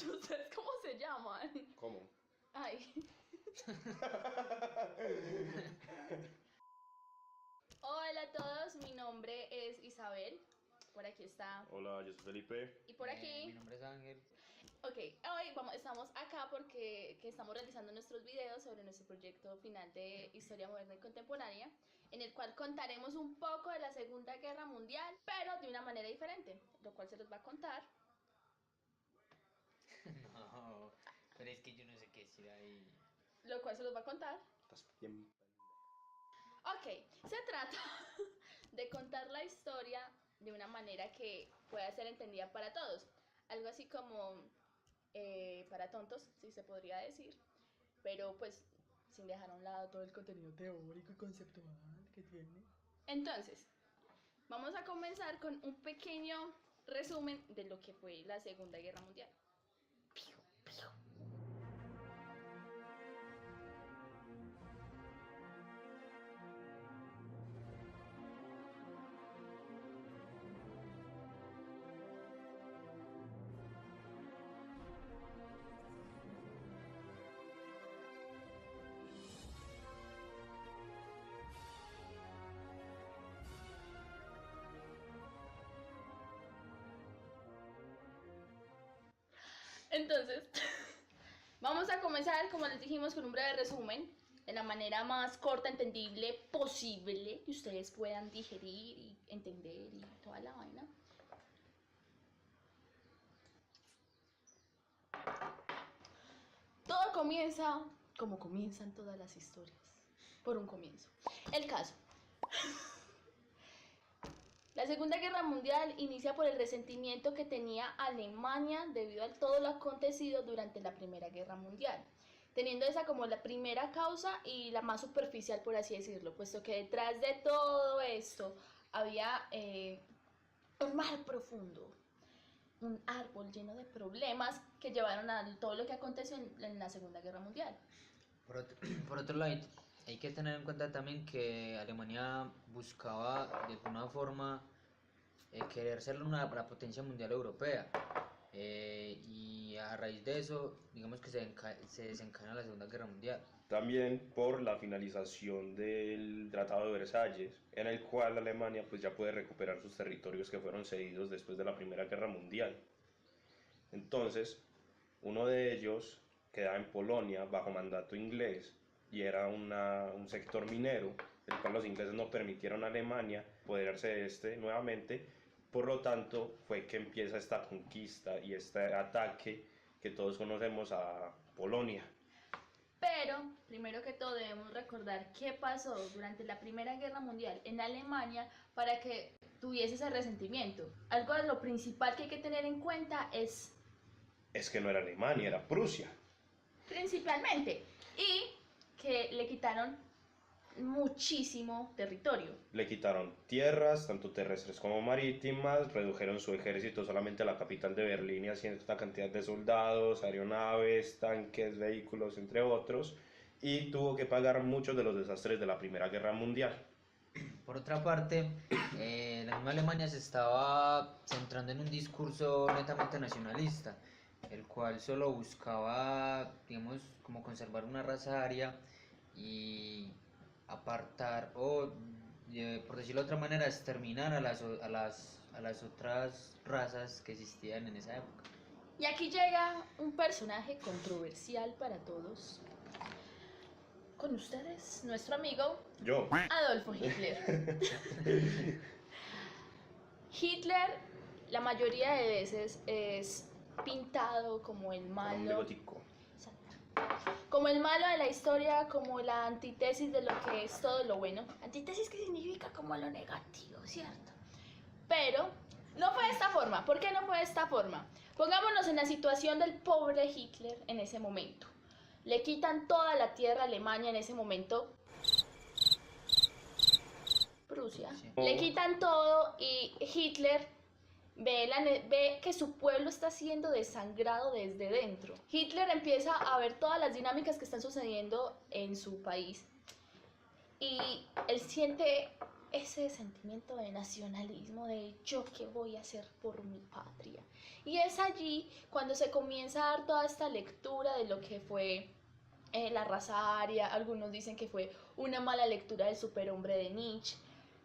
¿Ustedes cómo se llaman? ¿Cómo? Ay. Hola a todos, mi nombre es Isabel. Por aquí está. Hola, yo soy Felipe. Y por aquí. Mi nombre es Ángel. Ok, hoy estamos acá porque estamos realizando nuestros videos sobre nuestro proyecto final de Historia Moderna y Contemporánea, en el cual contaremos un poco de la Segunda Guerra Mundial, pero de una manera diferente, lo cual se los va a contar. No, pero es que yo no sé qué decir ahí. Lo cual se los va a contar. Estás bien. Ok, se trata de contar la historia de una manera que pueda ser entendida para todos. Algo así como para tontos, si se podría decir, pero pues sin dejar a un lado todo el contenido teórico y conceptual que tiene. Entonces, vamos a comenzar con un pequeño resumen de lo que fue la Segunda Guerra Mundial. Piu, piu. Entonces, vamos a comenzar, como les dijimos, con un breve resumen, de la manera más corta, entendible posible, que ustedes puedan digerir y entender y toda la vaina. Todo comienza como comienzan todas las historias, por un comienzo. El caso. La Segunda Guerra Mundial inicia por el resentimiento que tenía Alemania debido a todo lo acontecido durante la Primera Guerra Mundial, teniendo esa como la primera causa y la más superficial, por así decirlo, puesto que detrás de todo esto había un mar profundo, un árbol lleno de problemas que llevaron a todo lo que aconteció en la Segunda Guerra Mundial. Por otro lado, hay que tener en cuenta también que Alemania buscaba de alguna forma querer ser la potencia mundial europea. Y a raíz de eso, digamos que se desencadena la Segunda Guerra Mundial. También por la finalización del Tratado de Versalles, en el cual Alemania pues ya puede recuperar sus territorios que fueron cedidos después de la Primera Guerra Mundial. Entonces, uno de ellos quedaba en Polonia bajo mandato inglés y era un sector minero, el cual los ingleses no permitieron a Alemania apoderarse de este nuevamente. Por lo tanto, fue que empieza esta conquista y este ataque que todos conocemos a Polonia. Pero, primero que todo, debemos recordar qué pasó durante la Primera Guerra Mundial en Alemania para que tuviese ese resentimiento. Algo de lo principal que hay que tener en cuenta es, Que no era Alemania, era Prusia. principalmente, y que le quitaron muchísimo territorio. Le quitaron tierras, tanto terrestres como marítimas, redujeron su ejército solamente a la capital de Berlín y a cierta cantidad de soldados, aeronaves, tanques, vehículos, entre otros, y tuvo que pagar muchos de los desastres de la Primera Guerra Mundial. Por otra parte, la misma Alemania se estaba centrando en un discurso netamente nacionalista, el cual solo buscaba, digamos, como conservar una raza aria y apartar o, por decirlo de otra manera, exterminar a las otras razas que existían en esa época. Y aquí llega un personaje controversial para todos. Con ustedes, nuestro amigo Yo. Adolfo Hitler. Hitler, la mayoría de veces es pintado como el Hombre malo, gótico. como el malo de la historia, como la antítesis de lo que es todo lo bueno. Antítesis que significa como lo negativo, ¿cierto? Pero no fue de esta forma. ¿Por qué no fue de esta forma? Pongámonos en la situación del pobre Hitler en ese momento. Le quitan toda la tierra a Alemania en ese momento. Prusia. Sí. Le quitan todo y Hitler ve que su pueblo está siendo desangrado desde dentro. Hitler empieza a ver todas las dinámicas que están sucediendo en su país y él siente ese sentimiento de nacionalismo, de yo qué voy a hacer por mi patria. Y es allí cuando se comienza a dar toda esta lectura de lo que fue la raza aria. Algunos dicen que fue una mala lectura del superhombre de Nietzsche.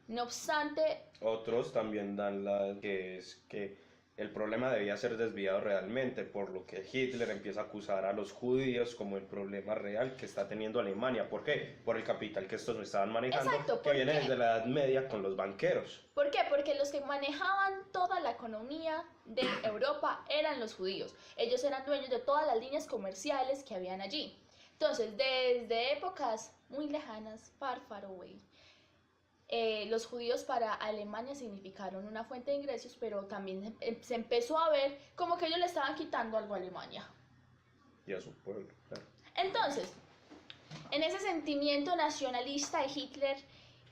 No obstante, Otros también dan la que es que el problema debía ser desviado realmente, por lo que Hitler empieza a acusar a los judíos como el problema real que está teniendo Alemania. ¿Por qué? Por el capital que estos estaban manejando, exacto, que ¿por viene qué? desde la Edad Media con los banqueros. ¿Por qué? Porque los que manejaban toda la economía de Europa eran los judíos. Ellos eran dueños de todas las líneas comerciales que habían allí. Entonces, desde épocas muy lejanas, far, far away, los judíos para Alemania significaron una fuente de ingresos, pero también se empezó a ver como que ellos le estaban quitando algo a Alemania. Y a su pueblo, claro. Entonces, en ese sentimiento nacionalista de Hitler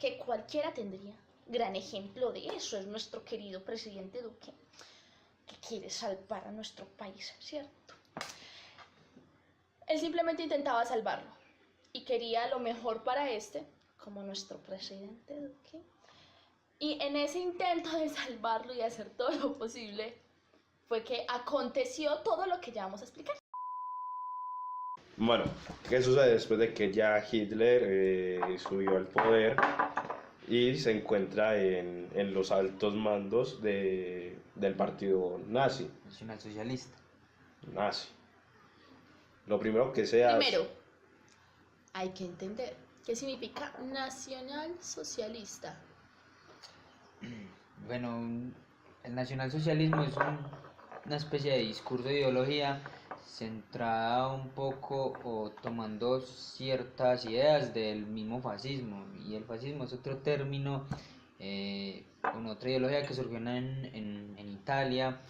que cualquiera tendría, gran ejemplo de eso es nuestro querido presidente Duque, que quiere salvar a nuestro país, ¿cierto? Él simplemente intentaba salvarlo y quería lo mejor para este, como nuestro presidente Duque. Y en ese intento de salvarlo y hacer todo lo posible, fue que aconteció todo lo que ya vamos a explicar. Bueno, ¿qué sucede después de que ya Hitler subió al poder y se encuentra en los altos mandos del partido Nacionalsocialista. nazi? Lo primero que se hace... Primero, hay que entender qué significa nacionalsocialista. Bueno, el nacionalsocialismo es una especie de discurso de ideología centrada un poco o tomando ciertas ideas del mismo fascismo. Y el fascismo es otro término, con otra ideología que surgió en Italia,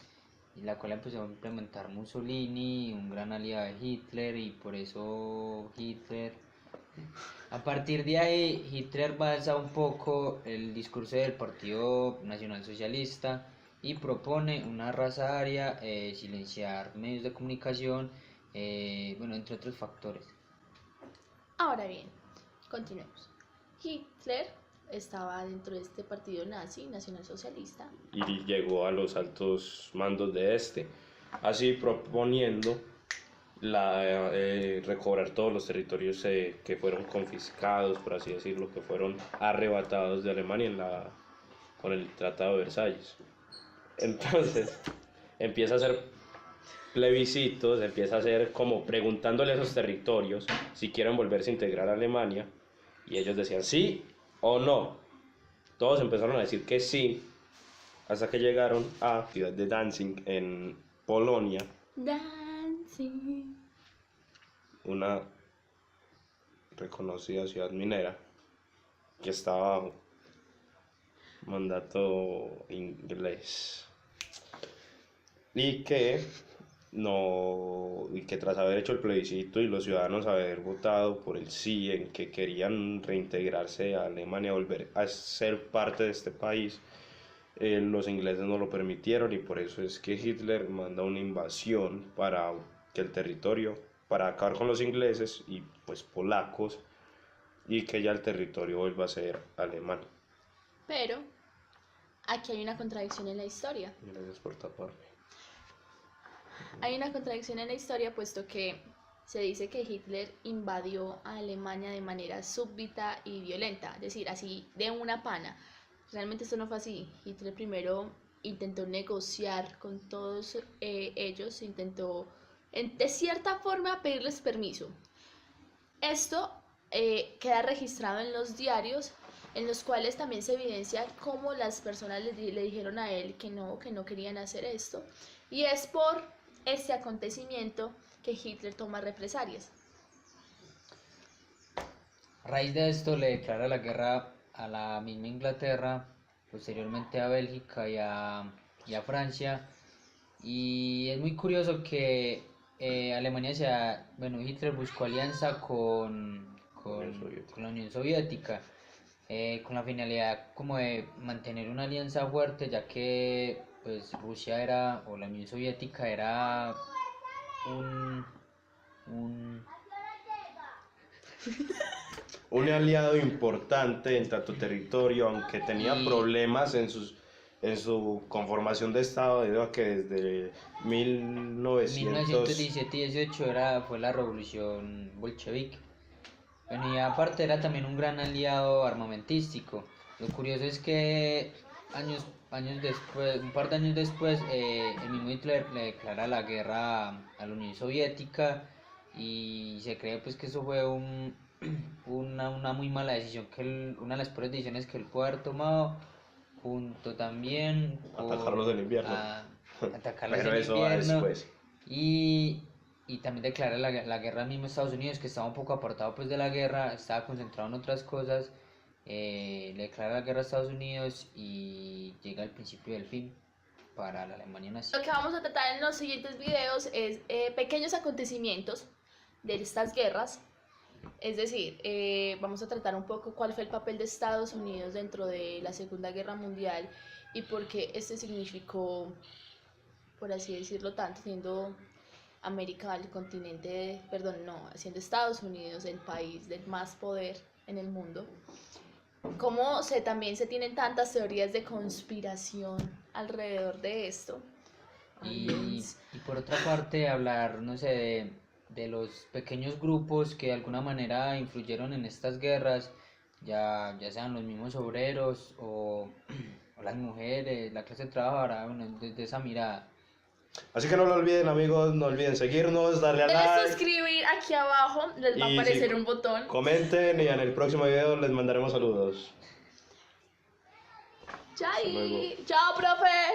y la cual empezó a implementar Mussolini, un gran aliado de Hitler, y por eso Hitler... A partir de ahí, Hitler basa un poco el discurso del Partido Nacionalsocialista y propone una raza aria, silenciar medios de comunicación, bueno, entre otros factores. Ahora bien, continuemos. Hitler estaba dentro de este partido nazi, nacionalsocialista. Y llegó a los altos mandos de este, así proponiendo recobrar todos los territorios que fueron confiscados, por así decirlo, que fueron arrebatados de Alemania con el Tratado de Versalles. Entonces empieza a hacer plebiscitos, empieza a hacer como preguntándole a esos territorios si quieren volverse a integrar a Alemania, y ellos decían sí o no. Todos empezaron a decir que sí, hasta que llegaron a la ciudad de Danzig en Polonia, una reconocida ciudad minera que estaba bajo mandato inglés, y que tras haber hecho el plebiscito y los ciudadanos haber votado por el sí, en que querían reintegrarse a Alemania, volver a ser parte de este país, los ingleses no lo permitieron, y por eso es que Hitler manda una invasión para que el territorio, para acabar con los ingleses y pues polacos, y que ya el territorio vuelva a ser alemán. Pero aquí hay una contradicción en la historia. Gracias por taparme. Hay una contradicción en la historia, puesto que se dice que Hitler invadió a Alemania de manera súbita y violenta, es decir, así de una pana. Realmente esto no fue así. Hitler primero intentó negociar con todos ellos, intentó de cierta forma pedirles permiso. Esto queda registrado en los diarios, en los cuales también se evidencia cómo las personas le dijeron a él que no querían hacer esto, y es por este acontecimiento que Hitler toma represalias. A raíz de esto le declara la guerra a la misma Inglaterra, posteriormente a Bélgica y a Francia, y es muy curioso que Hitler buscó alianza con la Unión Soviética, con la finalidad como de mantener una alianza fuerte, ya que pues Rusia o la Unión Soviética era un un aliado importante en tanto territorio, aunque tenía Y- problemas en su conformación de Estado, debido a que desde 1900... 1917-18 fue la revolución bolchevique. Bueno, y aparte era también un gran aliado armamentístico. Lo curioso es que años después, un par de años después, el mismo Hitler le declara la guerra a la Unión Soviética y se cree pues que eso fue una muy mala decisión, una de las peores decisiones que él pudo haber tomado, junto también Atacarlos en invierno. atacarlos Pero en eso va invierno después. y también declara la guerra al mismo Estados Unidos, que estaba un poco apartado pues de la guerra, estaba concentrado en otras cosas. Le declara la guerra a Estados Unidos y llega el principio del fin para la Alemania nazi. Lo que vamos a tratar en los siguientes videos es pequeños acontecimientos de estas guerras. Es decir, vamos a tratar un poco cuál fue el papel de Estados Unidos dentro de la Segunda Guerra Mundial y por qué este significó, por así decirlo, tanto siendo América el continente, perdón, no, siendo Estados Unidos el país del más poder en el mundo. Cómo también se tienen tantas teorías de conspiración alrededor de esto. Y por otra parte, hablar, no sé, de los pequeños grupos que de alguna manera influyeron en estas guerras, ya sean los mismos obreros o las mujeres, la clase trabajadora, bueno, desde esa mirada. Así que no lo olviden, amigos, no olviden seguirnos, darle a Denle like, suscribir aquí abajo, les va a Y aparecer sí, un botón. comenten y en el próximo video les mandaremos saludos. Chai. luego. Chao, profe.